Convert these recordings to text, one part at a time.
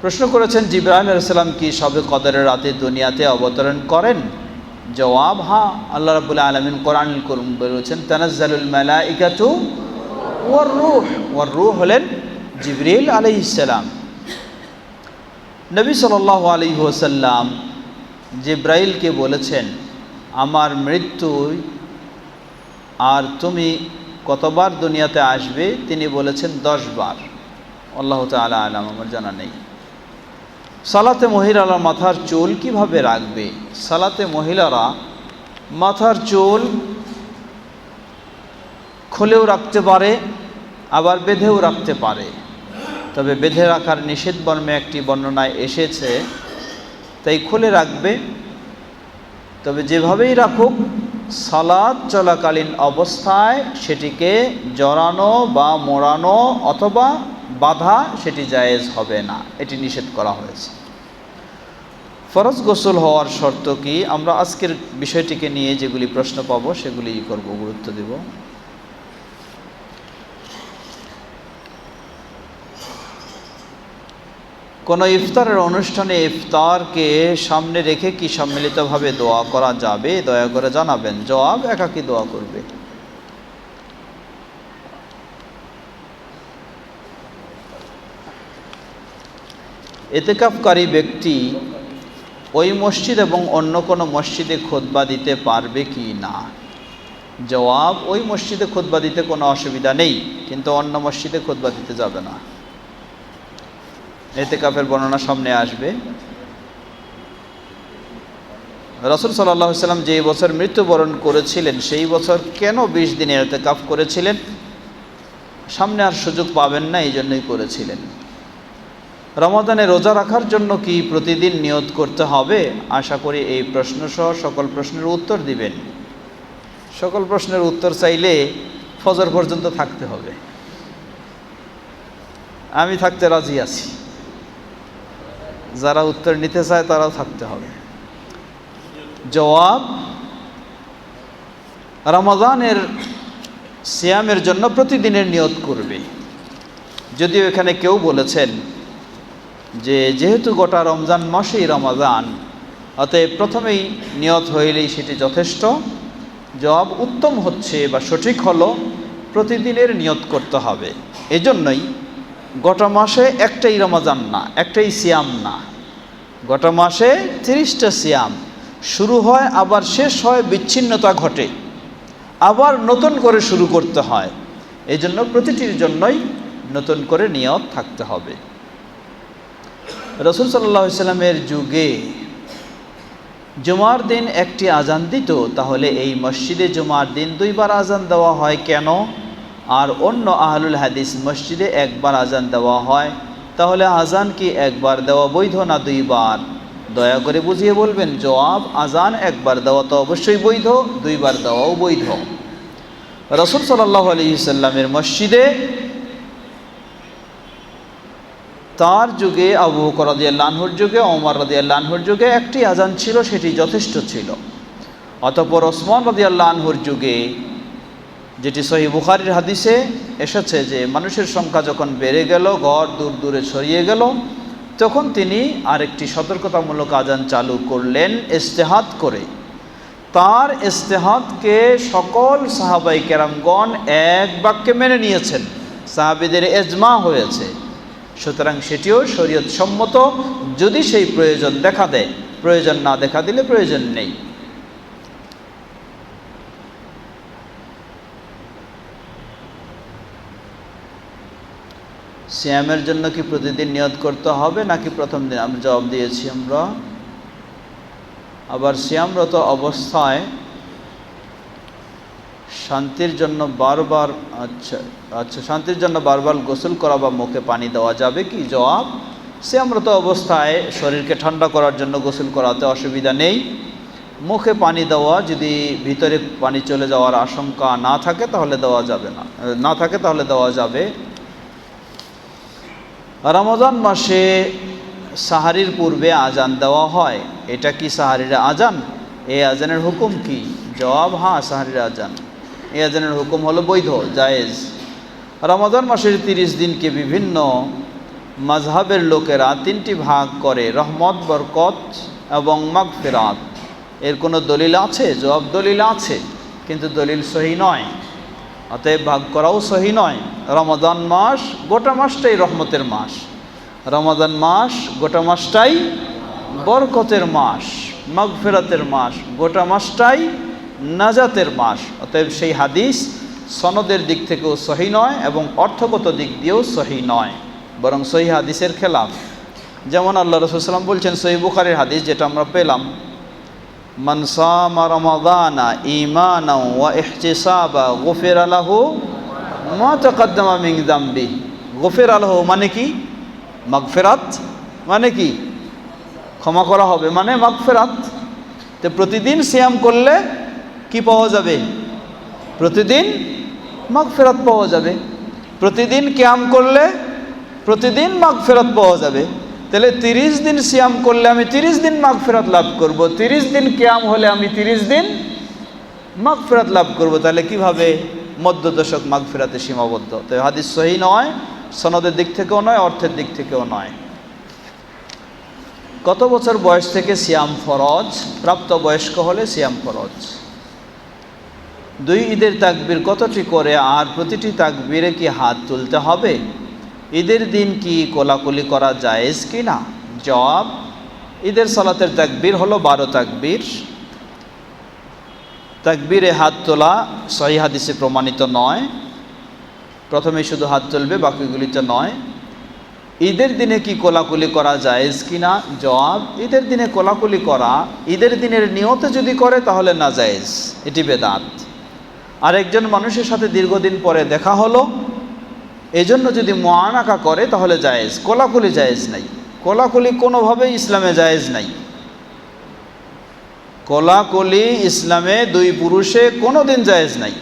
প্রশ্ন করেছেন, জিবরাইল আলাইহিস সালাম কি শবে কদরের রাতে দুনিয়াতে অবতরণ করেন? জবাব, হ্যাঁ। আল্লাহ রাব্বুল আলামিন কোরআনুল কারীম বলেছেন, তানাজ্জালুল মালাইকাতু ওয়ার রূহ। ওয়ার রূহ হলেন জিবরিল আলাইহিস সালাম। নবী সাল্লাল্লাহু আলাইহি ওয়াসাল্লাম জিবরাইলকে বলেছেন, আমার মৃত্যু আর তুমি কতবার দুনিয়াতে আসবে? তিনি বলেছেন 10 বার। আল্লাহু তাআলা আলাম, আমার জানা নেই। সালাতে মহিলারা মাথার চুল কিভাবে রাখবে? সালাতে মহিলারা মাথার চুল খুলেও রাখতে পারে, আবার বেঁধেও রাখতে পারে। তবে বেঁধে রাখার নিষেধ মর্মে একটি বর্ণনায় এসেছে, তাই খুলে রাখবে। তবে যেভাবেই রাখুক, সালাত চলাকালীন অবস্থায় সেটিকে জড়ানো বা মোড়ানো অথবা বাঁধা সেটি জায়েজ হবে না, এটি নিষেধ করা হয়েছে। ফরজ গোসল হওয়ার শর্ত কি? আমরা আজকের বিষয়টিকে নিয়ে যেগুলি প্রশ্ন পাবো সেগুলি করব, গুরুত্ব দেব। কোনো ইফতারের অনুষ্ঠানে ইফতারকে সামনে রেখে কি সম্মিলিতভাবে দোয়া করা যাবে? দয়া করে জানাবেন। জবাব, একাকী দোয়া করবে। ইতিকাফকারী ব্যক্তি ওই মসজিদ এবং অন্য কোনো মসজিদে খুতবা দিতে পারবে কি না? জবাব, ওই মসজিদে খুতবা দিতে কোনো অসুবিধা নেই, কিন্তু অন্য মসজিদে খুতবা দিতে যাবে না। ইতিকাফের বর্ণনা সামনে আসবে। রাসূল সাল্লাল্লাহু আলাইহি ওয়াসাল্লাম যে বছর মৃত্যুবরণ করেছিলেন সেই বছর কেন 20 দিনের ইতিকাফ করেছিলেন? সামনে আর সুযোগ পাবেন না, এই জন্যই করেছিলেন। রমাদানে রোজা রাখার জন্য কি প্রতিদিন নিয়ত করতে হবে? আশা করি এই প্রশ্ন সহ সকল প্রশ্নের উত্তর দিবেন। সকল প্রশ্নের উত্তর চাইলে ফজর পর্যন্ত থাকতে হবে। আমি থাকতে রাজি আছি, যারা উত্তর নিতে চায় তারাও থাকতে হবে। জবাব, রমাদানের সিয়ামের জন্য প্রতিদিনের নিয়ত করবে। যদিও এখানে কেউ বলেছেন যে যেহেতু গোটা রমজান মাসেই রমাদান, অতএব প্রথমেই নিয়ত হইলেই সেটি যথেষ্ট। জবাব, উত্তম হচ্ছে বা সঠিক হলো প্রতিদিনের নিয়ত করতে হবে। এজন্যই গোটা মাসে একটাই রমজান না, একটাই সিয়াম না, গোটা মাসে 30টা সিয়াম শুরু হয়, আবার শেষ হয়, বিচ্ছিন্নতা ঘটে, আবার নতুন করে শুরু করতে হয়। এই জন্য প্রতিটির জন্যই নতুন করে নিয়ত থাকতে হবে। রাসূল সাল্লাল্লাহু আলাইহি ওয়াসাল্লামের যুগে জুমার দিন একটি আজান দিত, তাহলে এই মসজিদে জুমার দিন 2 বার আজান দেওয়া হয় কেন? আর অন্য আহলুল হাদিস মসজিদে 1 বার আজান দেওয়া হয়, তাহলে আজান কি 1 বার দেওয়া বৈধ না 2 বার? দয়া করে বুঝিয়ে বলবেন। জবাব, আজান 1 বার দেওয়া তো অবশ্যই বৈধ, 2 বার দেওয়াও বৈধ। রাসূল সাল্লাল্লাহু আলাইহি ওয়াসাল্লামের মসজিদে তার যুগে, আবু বকর রাদিয়াল্লাহু আনহুর যুগে, ওমর রাদিয়াল্লাহু আনহুর যুগে একটি আজান ছিল, সেটি যথেষ্ট ছিল। অতঃপর ওসমান রাদিয়াল্লাহু আনহুর যুগে, যেটি সহিহ বুখারীর হাদিসে এসেছে, যে মানুষের সংখ্যা যখন বেড়ে গেল, ঘর দূর দূরে ছড়িয়ে গেল, তখন তিনি আরেকটি সতর্কতামূলক আজান চালু করলেন ইজতিহাদ করে। তার ইজতিহাদকে সকল সাহাবায়ে কেরামগণ এক বাক্যে মেনে নিয়েছেন, সাহাবীদের ইজমা হয়েছে। সুতরাং সেটিও শরীয়ত সম্মত, যদি সেই প্রয়োজন দেখা দেয়। প্রয়োজন না দেখা দিলে প্রয়োজন নেই। সিয়ামের জন্য কি প্রতিদিন নিয়ত করতে হবে নাকি প্রথম দিন? আমি জবাব দিয়েছি আমরা। আবার সিয়ামরত অবস্থায় শান্তির জন্য বারবার শান্তির জন্য বারবার গোসল করা বা মুখে পানি দেওয়া যাবে কি? জবাব, সিয়ামরত অবস্থায় শরীরকে ঠান্ডা করার জন্য গোসল করাতে অসুবিধা নেই। মুখে পানি দেওয়া, যদি ভিতরে পানি চলে যাওয়ার আশঙ্কা না থাকে তাহলে দেওয়া যাবে না থাকে তাহলে দেওয়া যাবে। রমজান মাসে সাহারির পূর্বে আজান দেওয়া হয়, এটা কি সাহারির আজান? এই আজানের হুকুম কি? জবাব, হ্যাঁ, সাহারির আজান। এই আজানের হুকুম হলো বৈধ, জায়েজ। রমজান মাসের 30 দিনকে বিভিন্ন মাযহাবের লোকেরা তিনটি ভাগ করে, রহমত, বরকত এবং মাগফিরাত। এর কোনো দলিল আছে? জবাব, দলিল আছে, কিন্তু দলিল সহি নয়, অতএব ভাগ করাও সহি নয়। রমাদান মাস গোটা মাসটাই রহমতের মাস, রমাদান মাস গোটা মাসটাই বরকতের মাস, মাগফিরাতের মাস, গোটা মাসটাই নাজাতের মাস। অতএব সেই হাদিস সনদের দিক থেকেও সহি নয় এবং অর্থগত দিক দিয়েও সহি নয়, বরং সহি হাদিসের খেলাফ। যেমন আল্লাহ রাসূল সাল্লাল্লাহু আলাইহি ওয়াসাল্লাম বলছেন, সহিহ বুখারীর হাদিস যেটা আমরা পেলাম, মান সামা রমাদানা ঈমানাও ওয়া ইহতিসাবা গুফিরা লাহু মা তাকাদ্দামা মিন যামবি। গুফিরা লাহু মানে কি? মাগফিরাত মানে কি? ক্ষমা করা হবে মানে মাগফিরাত। তো প্রতিদিন সিয়াম করলে কি পাওয়া যাবে? প্রতিদিন মাগফিরাত পাওয়া যাবে। প্রতিদিন কিয়াম করলে প্রতিদিন মাগফিরাত পাওয়া যাবে। তাহলে 30 দিন সিয়াম করলে আমি 30 দিন মাগফিরাত লাভ করব, 30 দিন কিয়াম হলে আমি 30 দিন মাগফিরাত লাভ করব। তাহলে কিভাবে মধ্যদশক মাগফিরাতে সীমাবদ্ধ? তো হাদিস সহি নয়, সনদের দিক থেকেও নয়, অর্থের দিক থেকেও নয়। কত বছর বয়স থেকে সিয়াম ফরজ? প্রাপ্ত বয়স্ক হলে সিয়াম ফরজ। 2 ঈদের তাকবীর কতটি করে, আর প্রতিটি তাকবীরে কি হাত তুলতে হবে? ঈদের দিন কি কোলাকুলি করা জায়েজ কি না? জবাব, ঈদের সালাতের তাকবীর হলো 12 তাকবীর। তাকবীরে হাত তোলা সহিহ হাদিসে প্রমাণিত নয়, প্রথমে শুধু হাত তুলবে, বাকিগুলিতে নয়। ঈদের দিনে কি কোলাকুলি করা জায়েজ কি না? জবাব, ঈদের দিনে কোলাকুলি করা ঈদের দিনের নিয়তে যদি করে তাহলে না জায়েজ, এটি বেদাত। আর একজন মানুষের সাথে দীর্ঘদিন পরে দেখা হলো, এজন্য যদি মুআনাকা করে তাহলে জায়েজ, কোলাকুলি জায়েজ নাই। কোলাকুলি কোনোভাবেই ইসলামে জায়েজ নাই। কোলাকুলি ইসলামে 2 পুরুষে কোনো দিন জায়েজ নাই।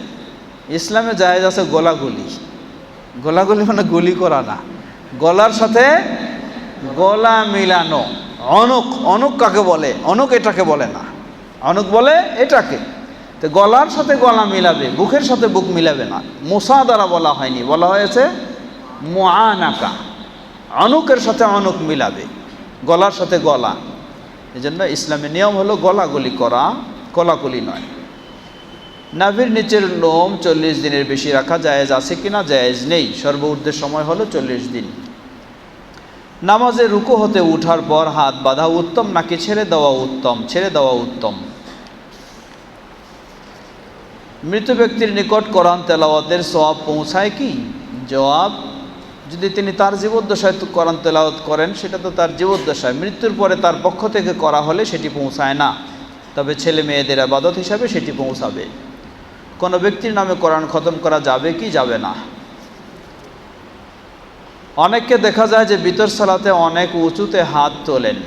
ইসলামে জায়েজ আছে গোলাগুলি। গোলাগুলি মানে গুলি করা না, গলার সাথে গলা মিলানো। অনুক, অনুক কাকে বলে? অনুক এটাকে বলে না, অনুক বলে এটাকে। তো গলার সাথে গলা মিলাবে, বুকের সাথে বুক মিলাবে না। মুসাদারা বলা হয়নি, বলা হয়েছে মুআনাকা। অনুকের সাথে অনুক মিলাবে, গলার সাথে গলা। এজন্য ইসলামের নিয়ম হলো গলাগলি করা, কোলাকুলি নয়। নাভির নিচের লোম 40 দিনের বেশি রাখা জায়েজ আছে কিনা? জায়েজ নেই। সর্বঊর্ধ্বের সময় হলো 40 দিন। নামাজে রুকু হতে উঠার পর হাত বাঁধা উত্তম নাকি ছেড়ে দেওয়া উত্তম? ছেড়ে দেওয়া উত্তম। মৃত ব্যক্তির নিকট কোরআন তেলাওয়াতের সওয়াব পৌঁছায় কি? জবাব, যদি তিনি তার জীবদ্দশায় কোরআন তেলাওয়াত করেন সেটা তো তার জীবদ্দশায়, মৃত্যুর পরে তার পক্ষ থেকে করা হলে সেটি পৌঁছায় না, তবে ছেলে মেয়েদের ইবাদত হিসাবে সেটি পৌঁছাবে। কোনো ব্যক্তির নামে কোরআন খতম করা যাবে কি যাবে না? অনেককে দেখা যায় যে বিতর সালাতে অনেক উঁচুতে হাত তোলেন।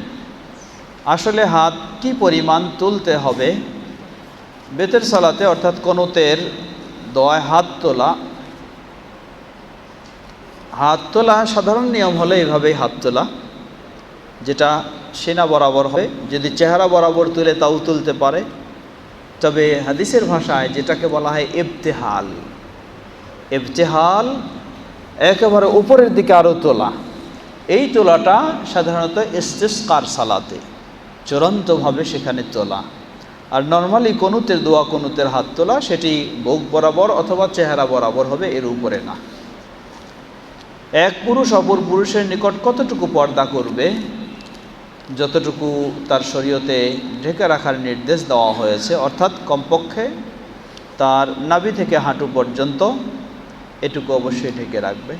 আসলে হাত কি পরিমাণ তুলতে হবে? বেতের সালাতে অর্থাৎ কুনুতের দোয়ায় হাত তোলা সাধারণ নিয়ম হলো এইভাবেই হাত তোলা, যেটা সিনা বরাবর হয়। যদি চেহারা বরাবর তুলে তাও তুলতে পারে, তবে হাদিসের ভাষায় যেটাকে বলা হয় ইবতিহাল, ইবতিহাল একেবারে উপরের দিকে আরও তোলা, এই তোলাটা সাধারণত ইস্তিসকার সালাতে চূড়ান্তভাবে সেখানে তোলা। আর নর্মালি কুনুতের দোয়া, কুনুতের হাত তোলা সেটি বুক বরাবর অথবা চেহারা বরাবর হবে, এর উপরে না। এক পুরুষ অপর পুরুষের নিকট কতটুকু পর্দা করবে? যতটুকু তার শরীয়তে ঢেকে রাখার নির্দেশ দেওয়া হয়েছে, অর্থাৎ কমপক্ষে তার নাভি থেকে হাঁটু পর্যন্ত এটুকু অবশ্যই ঢেকে রাখবে।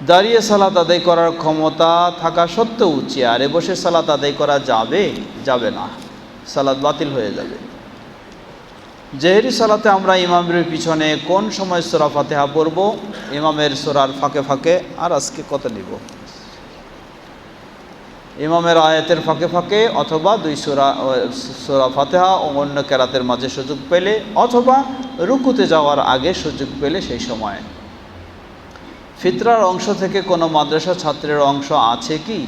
দাঁড়িয়ে সালাত আদায় করার ক্ষমতা থাকা সত্ত্বেও চেয়ারে বসে সালাত আদায় করা যাবে? যাবে না, সালাত বাতিল হয়ে যাবে। জেহরি সালাতে আমরা ইমামের পিছনে কোন সময় সূরা ফাতিহা পড়ব? ইমামের সূরার ফাঁকে ফাঁকে। আর আজকে কত নিব? ইমামের আয়াতের ফাঁকে ফাঁকে, অথবা 2 সূরা ফাতিহা ও অন্য কেরাতের মাঝে সুযোগ পেলে, অথবা রুকুতে যাওয়ার আগে সুযোগ পেলে সেই সময়। ফিতরার অংশ থেকে কোনো মাদ্রাসা ছাত্রের অংশ আছে কি?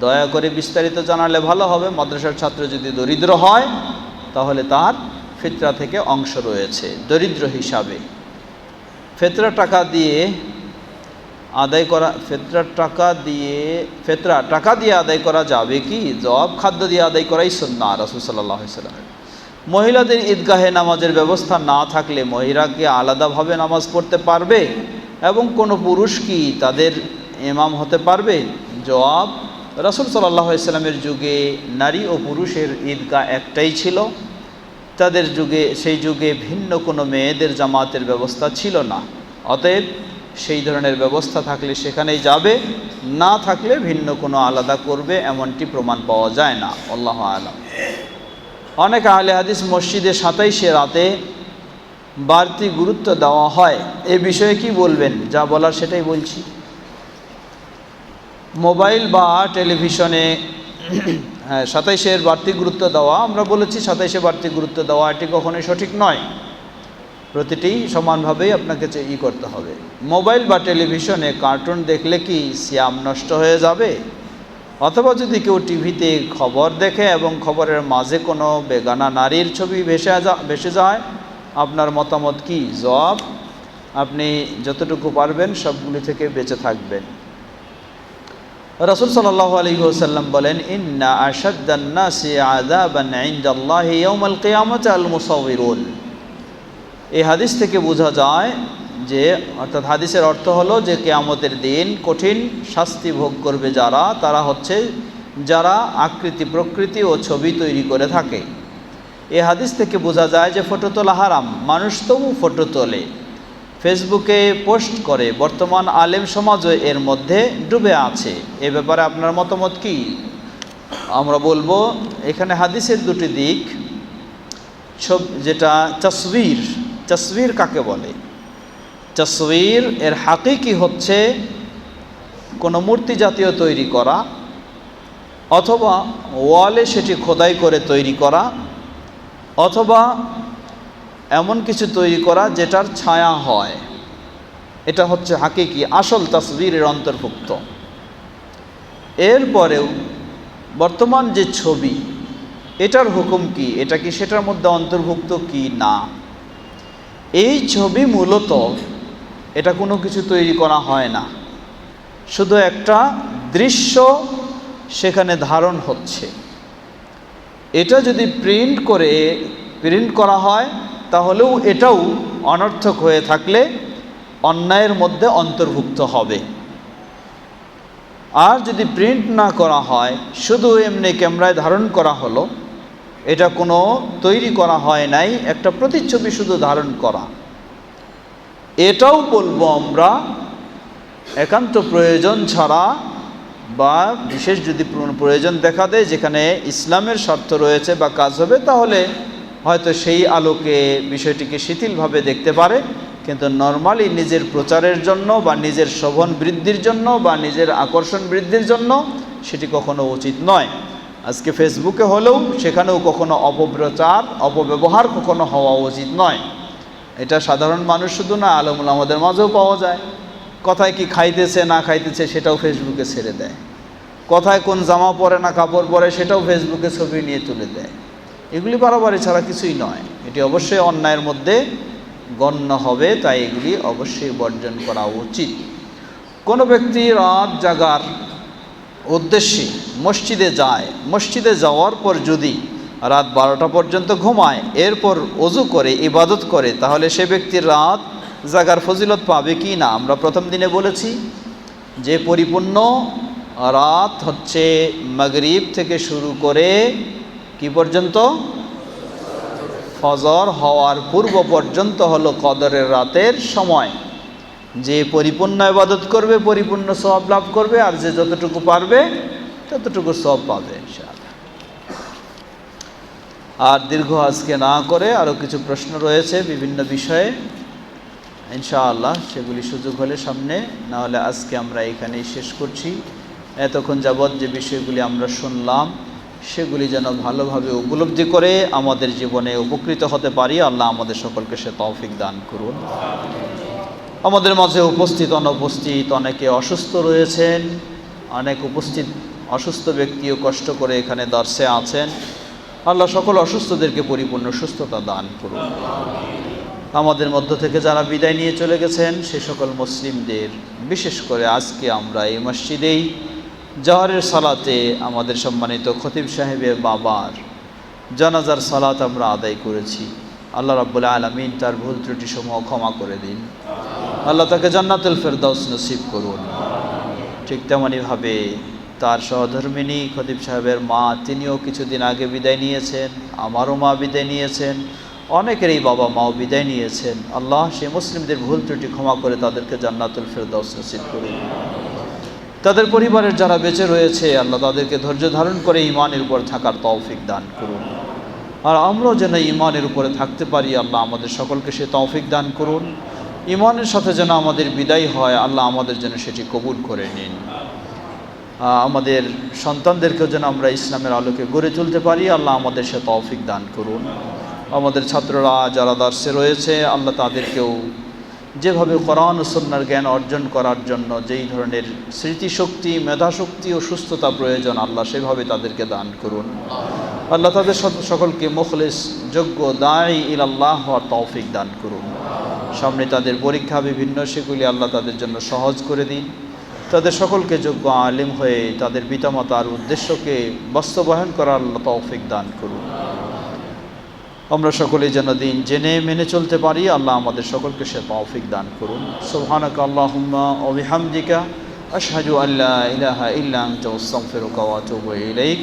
দয়া করে বিস্তারিত জানালে ভালো হবে। মাদ্রাসার ছাত্র যদি দরিদ্র হয় তাহলে তার ফিতরা থেকে অংশ রয়েছে দরিদ্র হিসাবে। ফিতরা টাকা দিয়ে আদায় করা ফেতরা টাকা দিয়ে আদায় করা যাবে কি? জবাব, খাদ্য দিয়ে আদায় করাই সুন্নাহ রাসূল সাল্লাল্লাহু আলাইহি ওয়াসাল্লামের। মহিলাদের ঈদগাহে নামাজের ব্যবস্থা না থাকলে মহিলা কি আলাদাভাবে নামাজ পড়তে পারবে এবং কোনো পুরুষ কি তাদের ইমাম হতে পারবে? জবাব, রাসূল সাল্লাল্লাহু আলাইহি ওয়াসাল্লামের যুগে নারী ও পুরুষের ঈদগাহ একটাই ছিল। তাদের যুগে, সেই যুগে ভিন্ন কোনো মেয়েদের জামাতের ব্যবস্থা ছিল না। অতএব সেই ধরনের ব্যবস্থা থাকলে সেখানেই যাবে, না থাকলে ভিন্ন কোনো আলাদা করবে এমনটি প্রমাণ পাওয়া যায় না। আল্লাহু আ'লাম। অনেক আহলে হাদিস মসজিদে 27শে রাতে বাড়তি গুরুত্ব দেওয়া হয়, এ বিষয়ে কি বলবেন? যা বলার সেটাই বলছি। মোবাইল বা টেলিভিশনে 27শের বাড়তি গুরুত্ব দেওয়া, আমরা বলেছি 27শে বাড়তি গুরুত্ব দেওয়া এটি কখনোই সঠিক নয়। প্রতিটি সমানভাবেই আপনাকে করতে হবে। মোবাইল বা টেলিভিশনে কার্টুন দেখলে কি সিয়াম নষ্ট হয়ে যাবে? অথবা যদি কেউ টিভিতে খবর দেখে এবং খবরের মাঝে কোনো বেগানা নারীর ছবি ভেসে যায়, আপনার মতামত কি? জবাব, আপনি যতটুকু পারবেন সবগুলি থেকে বেঁচে থাকবেন। রাসূল সাল্লাল্লাহু আলাইহি ওয়াসাল্লাম বলেন, ইন্না আশাদ্দান নাসি আযাবান ইনদাল্লাহি ইয়াউমাল কিয়ামাতি আল মুসাউবিরুন। এই হাদিস থেকে বোঝা যায় যে, অর্থাৎ হাদিসের অর্থ হলো যে কিয়ামতের দিন কঠিন শাস্তি ভোগ করবে তারা হচ্ছে যারা আকৃতি প্রকৃতি ও ছবি তৈরি করে থাকে। এই হাদিস থেকে বোঝা যায় যে ফটো তোলা হারাম। মানুষ তবু ফটো তোলে, ফেসবুকে পোস্ট করে। বর্তমান আলেম সমাজও এর মধ্যে ডুবে আছে। এ ব্যাপারে আপনার মতামত কি? আমরা বলবো, এখানে হাদিসের দুটি দিক। যেটা তসবির কাকে বলে? তসবির এর হাকিকি হচ্ছে কোনো মূর্তি জাতীয় তৈরি করা, অথবা ওয়ালে সেটি খোদাই করে তৈরি করা, অথবা এমন কিছু তৈরি করা যেটার ছায়া হয়। এটা হচ্ছে হাকিকি, আসল তসবিরের অন্তর্ভুক্ত। এরপরেও বর্তমান যে ছবি, এটার হুকুম কি? এটা কি সেটার মধ্যে অন্তর্ভুক্ত কি না? এই ছবি মূলত এটা কোনো কিছু তৈরি করা হয় না, শুধু একটা দৃশ্য সেখানে ধারণ হচ্ছে। এটা যদি প্রিন্ট করা হয় তাহলেও এটাও অনর্থক হয়ে থাকলে অন্যায়ের মধ্যে অন্তর্ভুক্ত হবে। আর যদি প্রিন্ট না করা হয়, শুধু এমনি ক্যামেরায় ধারণ করা হলো, এটা কোনো তৈরি করা হয় নাই, একটা প্রতিচ্ছবি শুধু ধারণ করা, এটাও বলবো আমরা একান্ত প্রয়োজন ছাড়া বা বিশেষ যদি প্রয়োজন দেখা দেয় যেখানে ইসলামের স্বার্থ রয়েছে বা কাজ হবে, তাহলে হয়তো সেই আলোকে বিষয়টিকে শিথিলভাবে দেখতে পারে। কিন্তু নর্মালি নিজের প্রচারের জন্য বা নিজের শোভন বৃদ্ধির জন্য বা নিজের আকর্ষণ বৃদ্ধির জন্য সেটি কখনো উচিত নয়। আজকে ফেসবুকে হলেও সেখানেও কখনো অপপ্রচার, অপব্যবহার কখনো হওয়া উচিত নয়। এটা সাধারণ মানুষ শুধু না, আলেম ওলামাদের মাঝেও পাওয়া যায়। কোথায় কি খাইতেছে না খাইতেছে সেটাও ফেসবুকে ছেড়ে দেয়, কোথায় কোন জামা পরে না কাপড় পরে সেটাও ফেসবুকে ছবি নিয়ে তুলে দেয়। এগুলি বাড়াবাড়ি ছাড়া কিছুই নয়। এটি অবশ্যই অন্যায়ের মধ্যে গণ্য হবে, তাই এগুলি অবশ্যই বর্জন করা উচিত। কোনো ব্যক্তি রাত জাগার উদ্দেশ্যে মসজিদে যায়, মসজিদে যাওয়ার পর যদি রাত 12টা পর্যন্ত ঘুমায়, এরপর ওযু করে ইবাদত করে, তাহলে সে ব্যক্তির রাত জাগার ফজিলত পাবে কি না? আমরা প্রথম দিনে বলেছি যে পরিপূর্ণ রাত হচ্ছে মাগরিব থেকে শুরু করে কি পর্যন্ত? ফজর হওয়ার পূর্ব পর্যন্ত হলো কদরের রাতের সময়। যে পরিপূর্ণ ইবাদত করবে পরিপূর্ণ সওয়াব লাভ করবে, আর যে যতটুকু পারবে ততটুকু সওয়াব পাবে ইনশাআল্লাহ। আর দীর্ঘ আজকে না করে আরও কিছু প্রশ্ন রয়েছে বিভিন্ন বিষয়ে, ইনশাআল্লাহ সেগুলি সুযোগ হলে সামনে, না হলে আজকে আমরা এখানেই শেষ করছি। এতক্ষণ যাবৎ যে বিষয়গুলি আমরা শুনলাম সেগুলি যেন ভালোভাবে উপলব্ধি করে আমাদের জীবনে উপকৃত হতে পারি। আল্লাহ আমাদের সকলকে সে তৌফিক দান করুন। আমাদের মাঝে উপস্থিত অনুপস্থিত অনেকে অসুস্থ রয়েছেন, অনেক অসুস্থ ব্যক্তিও কষ্ট করে এখানে দর্শে আছেন। আল্লাহ সকল অসুস্থদেরকে পরিপূর্ণ সুস্থতা দান করুন। আমাদের মধ্য থেকে যারা বিদায় নিয়ে চলে গেছেন সে সকল মুসলিমদের, বিশেষ করে আজকে আমরা এই মসজিদেই জহরের সালাতে আমাদের সম্মানিত খতিব সাহেবের বাবার জানাজার সালাত আমরা আদায় করেছি। আল্লাহ রাব্বুল আলামিন তার ভুল ত্রুটি সমূহ ক্ষমা করে দিন। আল্লাহ তাকে জান্নাতুল ফেরদাউস নসিব করুন। ঠিক তেমনইভাবে তার সহধর্মিনী খতিব সাহেবের মা, তিনিও কিছুদিন আগে বিদায় নিয়েছেন। আমারও মা বিদায় নিয়েছেন, অনেকেরই বাবা মাও বিদায় নিয়েছেন। আল্লাহ সেই মুসলিমদের ভুল ত্রুটি ক্ষমা করে তাদেরকে জান্নাতুল ফেরদাউস নসিব করুন। তাদের পরিবারের যারা বেঁচে রয়েছে আল্লাহ তাদেরকে ধৈর্য ধারণ করে ঈমানের উপর থাকার তৌফিক দান করুন। আর আমরাও যেন ঈমানের উপরে থাকতে পারি, আল্লাহ আমাদের সকলকে সে তৌফিক দান করুন। ঈমানের সাথে যেন আমাদের বিদায় হয়, আল্লাহ আমাদের যেন সেটি কবুল করে নিন। আমাদের সন্তানদেরকেও যেন আমরা ইসলামের আলোকে গড়ে তুলতে পারি, আল্লাহ আমাদের সে তৌফিক দান করুন। আমাদের ছাত্ররা যারা দার্সে রয়েছে আল্লাহ তাদেরকেও যেভাবে কোরআন ও সুন্নাহর জ্ঞান অর্জন করার জন্য যেই ধরনের স্মৃতিশক্তি, মেধাশক্তি ও সুস্থতা প্রয়োজন আল্লাহ সেভাবে তাদেরকে দান করুন। আল্লাহ তাদের সকলকে মুখলিস, যোগ্য, দাঈ ইলাল্লাহ হওয়ার তৌফিক দান করুন। সামনে তাদের পরীক্ষা বিভিন্ন, সেগুলি আল্লাহ তাদের জন্য সহজ করে দিন। তাদের সকলকে যোগ্য আলেম হয়ে তাদের পিতামাতার উদ্দেশ্যকে বাস্তবায়ন করার আল্লাহ তৌফিক দান করুন। আমরা সকলেই যেন দিন জেনে মেনে চলতে পারি, আল্লাহ আমাদের সকলকে সে তৌফিক দান করুন। সুবহানাকা আল্লাহুম্মা ওয়া বিহামদিকা আশহাদু আল্লা ইলাহা ইল্লা আনতা আস্তাগফিরুকা ওয়া আতুবু ইলাইক।